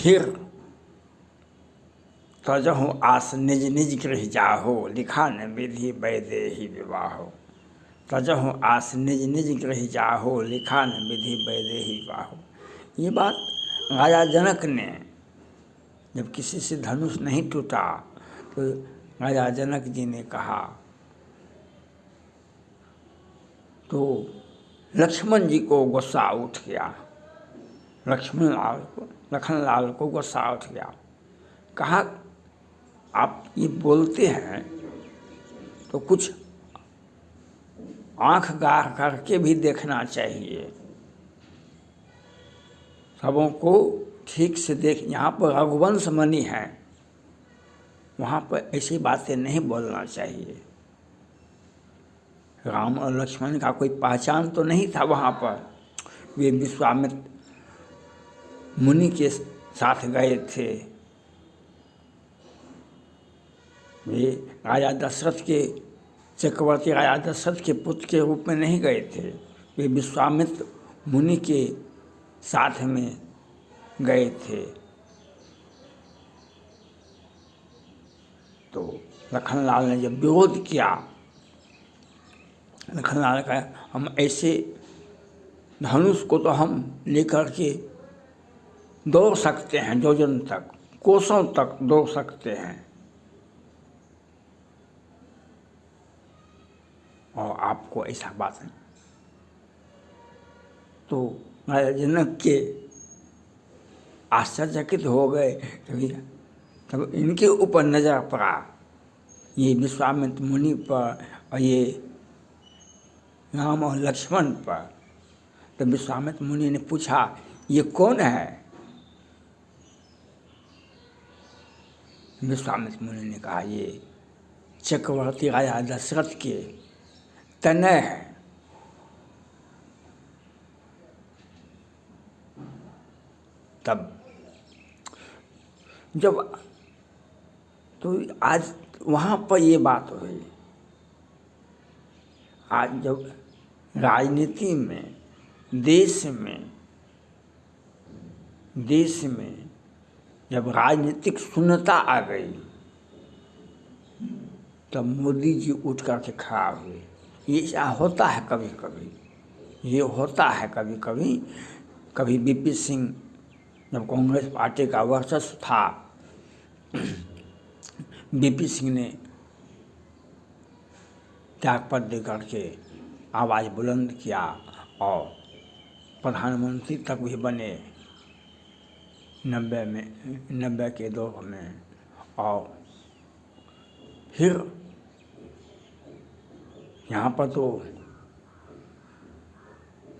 फिर तजहु आस निज निज गृह जाहो, लिखा न विधि वैदेही विवाहो। तजहु आस निज निज गृह जाहो, लिखा न विधि वैदेही विवाहो। ये बात राजा जनक ने, जब किसी से धनुष नहीं टूटा तो राजा जनक जी ने कहा तो लक्ष्मण जी को गुस्सा उठ गया, लखनलाल को गुस्सा उठ गया। कहा आप ये बोलते हैं तो कुछ आंख गाड़ करके भी देखना चाहिए, सबों को ठीक से देख। यहाँ पर रघुवंश मणि है, वहाँ पर ऐसी बातें नहीं बोलना चाहिए। राम और लक्ष्मण का कोई पहचान तो नहीं था वहाँ पर। वे विश्वामित्र मुनि के साथ गए थे, वे राजा दशरथ के, चक्रवर्ती राजा दशरथ के पुत्र के रूप में नहीं गए थे, वे विश्वामित्र मुनि के साथ में गए थे। तो लखनलाल ने जब विरोध किया, लखनलाल ने कहा हम ऐसे धनुष को तो हम लेकर के दौड़ सकते हैं, योजन तक, कोसों तक दौड़ सकते हैं, और आपको ऐसा बात नहीं। तो राजा जनक के आश्चर्यचकित हो गए। तब इनके ऊपर नजर पड़ा, ये विश्वामित्र मुनि पर और ये राम और लक्ष्मण पर। तो विश्वामित्र मुनि ने पूछा ये कौन है? विश्वामित्र मुनि ने कहा ये चक्रवर्ती राजा दशरथ के तनय है। तब जब तो आज वहाँ पर ये बात हुई, आज जब राजनीति में, देश में जब राजनीतिक शून्यता आ गई, तब मोदी जी उठ करके खड़ा हुए। ये होता है कभी कभी, ये होता है कभी कभी। कभी वीपी सिंह जब कांग्रेस पार्टी का वर्चस्व था, वीपी सिंह ने त्यागपत्र दे करके आवाज़ बुलंद किया और प्रधानमंत्री तक भी बने 90 के दौर में। और फिर यहाँ पर तो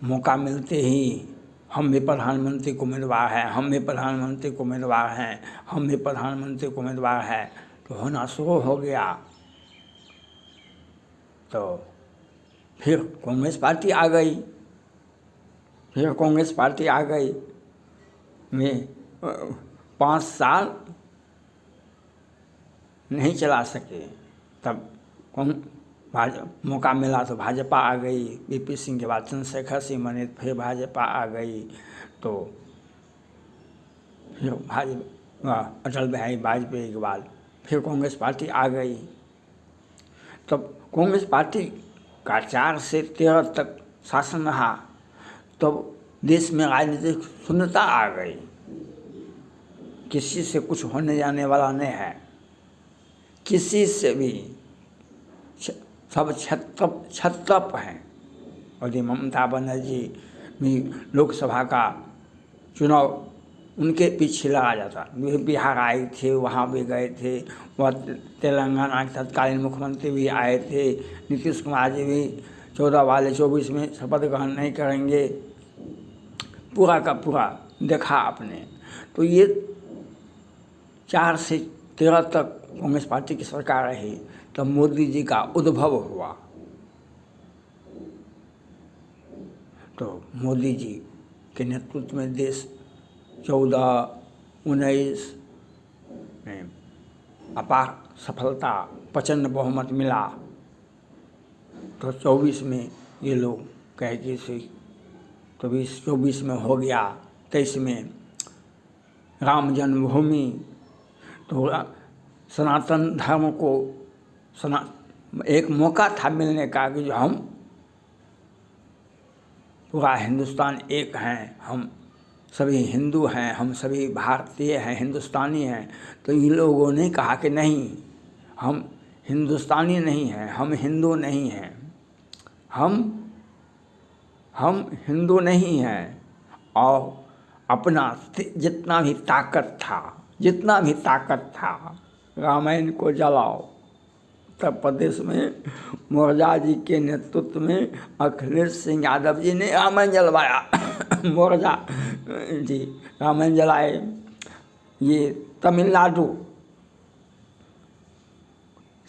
मौका मिलते ही हम भी प्रधानमंत्री को उम्मीदवार हैं, हम भी प्रधानमंत्री को उम्मीदवार हैं, हम भी प्रधानमंत्री को उम्मीदवार हैं, तो होना शुरू हो गया। तो फिर कांग्रेस पार्टी आ गई, में 5 साल नहीं चला सके। तब मौका मिला तो भाजपा आ गई, वीपी सिंह के बाद चंद्रशेखर सिंह बने, फिर भाजपा आ गई। तो फिर अटल बिहारी वाजपेयी के बाद फिर कांग्रेस पार्टी आ गई। तब कांग्रेस पार्टी का 4 से 13 तक शासन रहा, तब देश में राजनीतिक शून्यता आ गई, किसी से कुछ होने जाने वाला नहीं है, किसी से भी, सब छत्रप हैं। और ये ममता बनर्जी भी लोकसभा का चुनाव उनके पीछे लगा जाता। वे बिहार आए थे, वहाँ भी गए थे, वह तेलंगाना के तत्कालीन मुख्यमंत्री भी आए थे, नीतीश कुमार जी भी 14 वाले 24 में शपथ ग्रहण नहीं करेंगे, पूरा का पूरा देखा आपने। तो ये 4 से 13 तक कांग्रेस पार्टी की सरकार रही। तब मोदी जी का उद्भव हुआ। तो मोदी जी के नेतृत्व में देश 14-19 में अपार सफलता, प्रचंड बहुमत मिला। तो 24 में ये लोग कहे कि 24 में हो गया, 23 में राम जन्मभूमि। तो सनातन धर्म को एक मौका था मिलने का कि जो हम पूरा हिंदुस्तान एक हैं, हम सभी हिंदू हैं, हम सभी भारतीय हैं, हिंदुस्तानी हैं। तो इन लोगों ने कहा कि नहीं, हम हिंदुस्तानी नहीं हैं, हम हिंदू नहीं हैं, हम हिंदू नहीं हैं। और अपना जितना भी ताकत था रामायण को जलाओ। उत्तर प्रदेश में मोर्जा जी के नेतृत्व में अखिलेश सिंह यादव जी ने रामायण जलवाया। मोर्जा जी रामायण जलाए। ये तमिलनाडु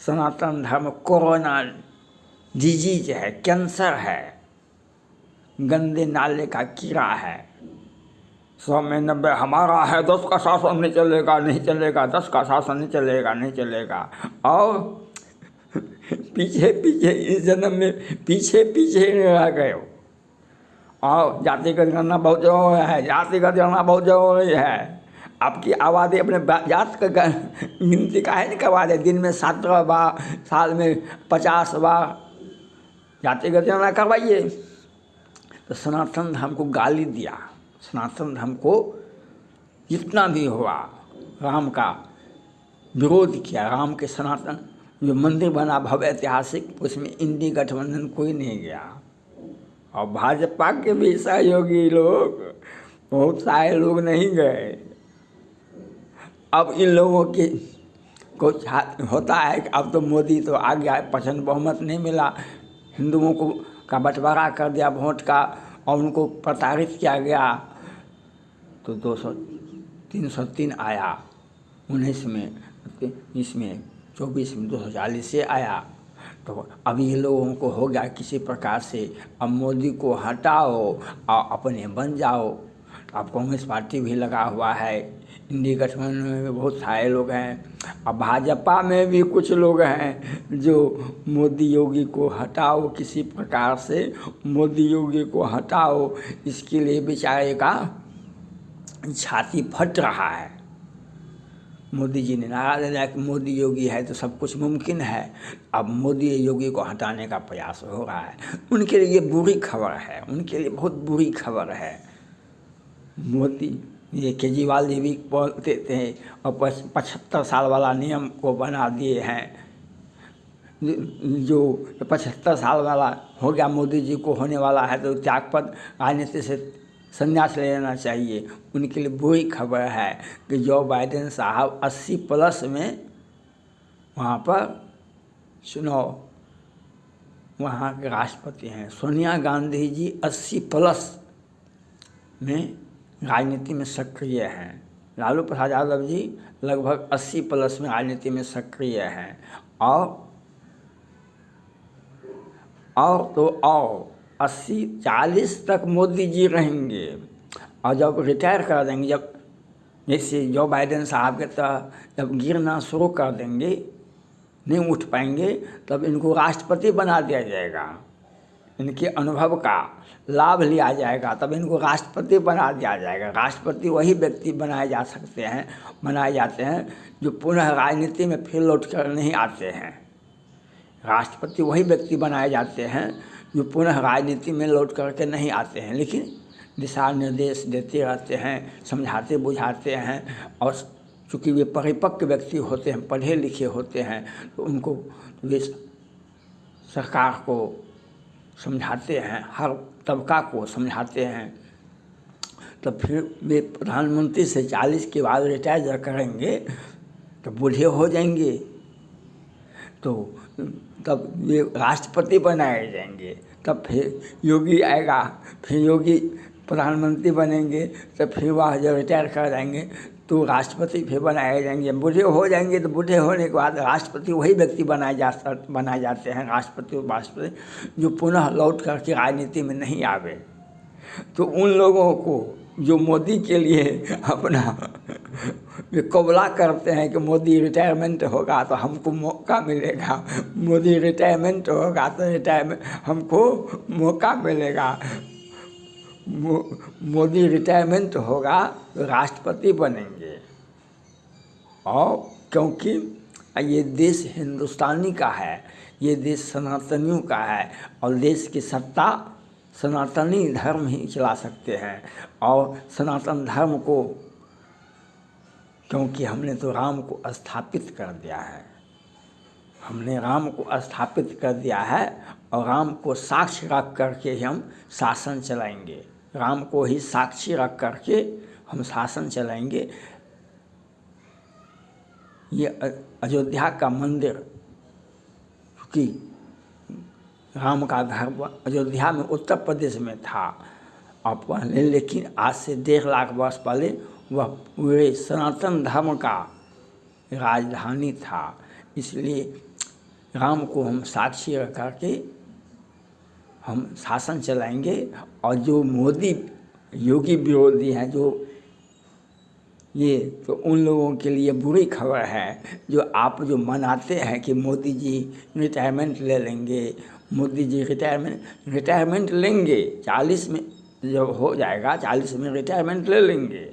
सनातन धर्म कोरोना डिजीज है, कैंसर है, गंदे नाले का कीड़ा है। 100 में 90 हमारा है, 10 का शासन नहीं चलेगा, 10 का शासन नहीं चलेगा। और पीछे इस जन्म में पीछे रह गए। और जातिगत गणना बहुत जरूरी है। आपकी आबादी अपने जात का गिनती काहे नहीं करवा दे। दिन में 17 बार, साल में 50 बार जातिगत गणना करवाइए। तो सनातन धर्म को गाली दिया। सनातन धर्म को जितना भी हुआ राम का विरोध किया। राम के सनातन जो मंदिर बना भव्य ऐतिहासिक, उसमें इंडी गठबंधन कोई नहीं गया। और भाजपा के भी सहयोगी लोग, बहुत सारे लोग नहीं गए। अब इन लोगों की कुछ होता है कि अब तो मोदी तो आ गया, प्रचंड बहुमत नहीं मिला, हिंदुओं को का बंटवारा कर दिया वोट का और उनको प्रताड़ित किया गया। तो 303 आया 19 में, इसमें 24 में 240 से आया। तो अब ये लोगों को हो गया किसी प्रकार से, अब मोदी को हटाओ और अपने बन जाओ। अब कांग्रेस पार्टी भी लगा हुआ है, इंडी गठबंधन में भी बहुत सारे लोग हैं। अब भाजपा में भी कुछ लोग हैं जो मोदी योगी को हटाओ, किसी प्रकार से मोदी योगी को हटाओ, इसके लिए बेचारे का छाती फट रहा है। मोदी जी ने नारा दे दिया कि मोदी योगी है तो सब कुछ मुमकिन है। अब मोदी योगी को हटाने का प्रयास हो रहा है। उनके लिए बुरी खबर है, उनके लिए बहुत बुरी खबर है। मोदी ये केजरीवाल जी भी बोलते थे और 75 साल वाला नियम को बना दिए हैं। जो 75 साल वाला हो गया मोदी जी को होने वाला है तो त्यागपत्र राजनीति से संन्यास ले लेना चाहिए। उनके लिए बुरी खबर है कि जो बाइडेन साहब 80+ में वहाँ पर चुनाव, वहाँ के राष्ट्रपति हैं। सोनिया गांधी जी 80+ में राजनीति में सक्रिय हैं। लालू प्रसाद यादव जी लगभग 80+ में राजनीति में सक्रिय हैं। और 80-40 तक मोदी जी रहेंगे। और जब रिटायर कर देंगे, जब जैसे जो बाइडेन साहब के तरह जब गिरना शुरू कर देंगे, नहीं उठ पाएंगे, तब इनको राष्ट्रपति बना दिया जाएगा। इनके अनुभव का लाभ लिया जाएगा, तब इनको राष्ट्रपति बना दिया जाएगा। राष्ट्रपति वही व्यक्ति बनाए जाते हैं जो पुनः राजनीति में फिर लौट कर नहीं आते हैं। राष्ट्रपति वही व्यक्ति बनाए जाते हैं जो पुनः राजनीति में लौट करके नहीं आते हैं, लेकिन दिशा निर्देश देते रहते हैं, समझाते बुझाते हैं। और चूँकि वे परिपक्व व्यक्ति होते हैं, पढ़े लिखे होते हैं, तो उनको वे सरकार को समझाते हैं, हर तबका को समझाते हैं। तो फिर वे प्रधानमंत्री से 40 के बाद रिटायर जब करेंगे तो बूढ़े हो जाएंगे, तो तब वे राष्ट्रपति बनाए जाएंगे। तब फिर योगी आएगा, फिर योगी प्रधानमंत्री बनेंगे, तो फिर वह जब रिटायर कर जाएंगे तो राष्ट्रपति फिर बनाए जाएंगे। बूढ़े हो जाएंगे तो बूढ़े होने के बाद राष्ट्रपति वही व्यक्ति बनाए जाते हैं, राष्ट्रपति जो पुनः लौट करके राजनीति में नहीं आवे। तो उन लोगों को जो मोदी के लिए अपना कबला करते हैं कि मोदी रिटायरमेंट होगा तो हमको मौका मिलेगा, मोदी रिटायरमेंट होगा तो हमको मौका मिलेगा, मोदी रिटायरमेंट होगा तो राष्ट्रपति बनेंगे। और क्योंकि ये देश हिंदुस्तानी का है, ये देश सनातनियों का है, और देश की सत्ता सनातनी धर्म ही चला सकते हैं। और सनातन धर्म को, क्योंकि हमने तो राम को स्थापित कर दिया है, हमने राम को स्थापित कर दिया है, और राम को साक्षी रख करके ही हम शासन चलाएंगे, राम को ही साक्षी रख करके हम शासन चलाएंगे। ये अयोध्या का मंदिर, क्योंकि राम का घर अयोध्या में उत्तर प्रदेश में था और पहले, लेकिन आज से 1.5 लाख वर्ष पहले वह पूरे सनातन धर्म का राजधानी था। इसलिए राम को हम साक्षी रख करके हम शासन चलाएंगे। और जो मोदी योगी विरोधी हैं, जो ये तो उन लोगों के लिए बुरी खबर है, जो आप जो मनाते हैं कि मोदी जी रिटायरमेंट ले लेंगे, मोदी जी रिटायरमेंट लेंगे, 40 में जब हो जाएगा 40 में रिटायरमेंट ले लेंगे,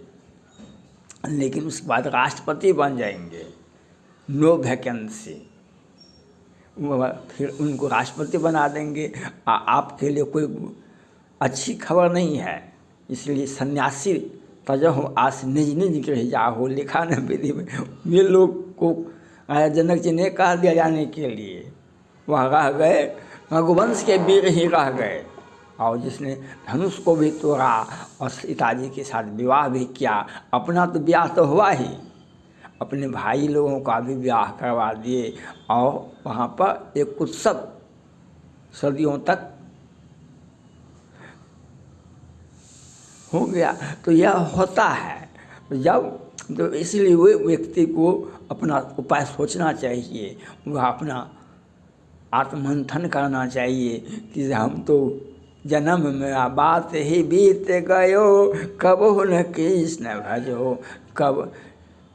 लेकिन उसके बाद राष्ट्रपति बन जाएंगे, नो वैकेंसी, फिर उनको राष्ट्रपति बना देंगे। आपके लिए कोई अच्छी खबर नहीं है। इसलिए सन्यासी तजहु आस निज निज गृह जाहो, लिखा न विधि में। ये लोग को जनक जी ने कह दिया जाने के लिए, वह रह गए, रघुवंश के वीर ही रह गए। और जिसने धनुष को भी तोड़ा और सीता जी के साथ विवाह भी किया, अपना तो ब्याह तो हुआ ही, अपने भाई लोगों का भी ब्याह करवा दिए, और वहाँ पर एक उत्सव सदियों तक हो गया। तो यह होता है जब, तो इसलिए वो व्यक्ति को अपना उपाय सोचना चाहिए, वह अपना आत्ममंथन करना चाहिए कि हम तो जन्म मेरा बात ही बीत गयो, कबहु न कृष्ण भजो, कब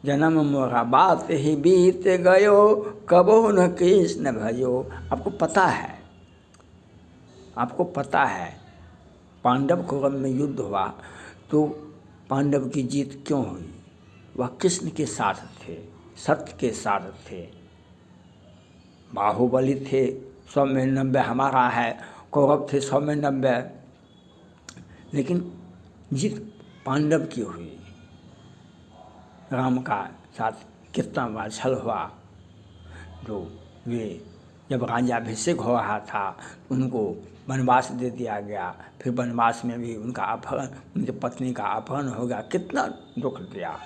जन्म मेरा बात ही बीत गयो, कबहु न कृष्ण भजो। आपको पता है पांडव कौरव में युद्ध हुआ तो पांडव की जीत क्यों हुई? वह कृष्ण के साथ थे, सत्य के साथ थे। बाहुबली थे 100 में 90 हमारा है, कौरव थे 100 में 90, लेकिन जीत पांडव की हुई। राम का साथ कितना बार छल हुआ, जो वे जब राज्याभिषेक हो रहा था उनको वनवास दे दिया गया, फिर वनवास में भी उनका अपहरण, उनकी पत्नी का अपहरण हो गया, कितना दुख दिया।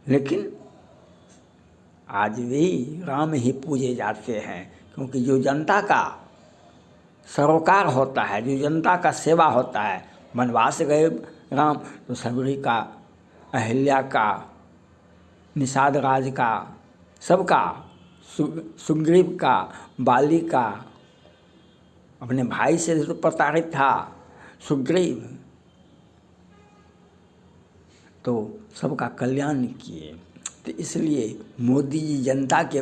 लेकिन आज भी राम ही पूजे जाते हैं, क्योंकि जो जनता का सरोकार होता है, जो जनता का सेवा होता है। वनवास गए राम तो सबरी का, अहिल्या का, निषाद राज का, सबका, सुग्रीव का, बाली का, अपने भाई से तो प्रताड़ित था सुग्रीव, तो सबका कल्याण किए। तो इसलिए मोदी जी जनता के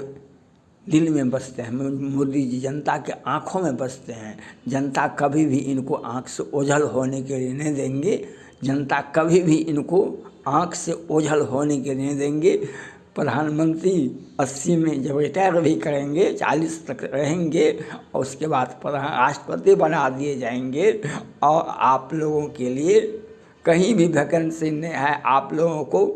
दिल में बसते हैं, मोदी जी जनता के आँखों में बसते हैं। जनता कभी भी इनको आँख से ओझल होने के लिए नहीं देंगे, जनता कभी भी इनको आँख से ओझल होने के लिए नहीं देंगे। प्रधानमंत्री 80 में जब रिटायर भी करेंगे, 40 तक रहेंगे, और उसके बाद राष्ट्रपति बना दिए जाएंगे। और आप लोगों के लिए कहीं भी वैकेंसी नहीं है, आप लोगों को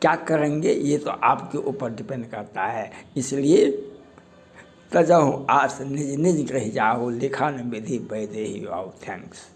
क्या करेंगे ये तो आपके ऊपर डिपेंड करता है। इसलिए तजहु आस निज निज गृह जाओ, लिखा न विधि वैदेही आओ। थैंक्स।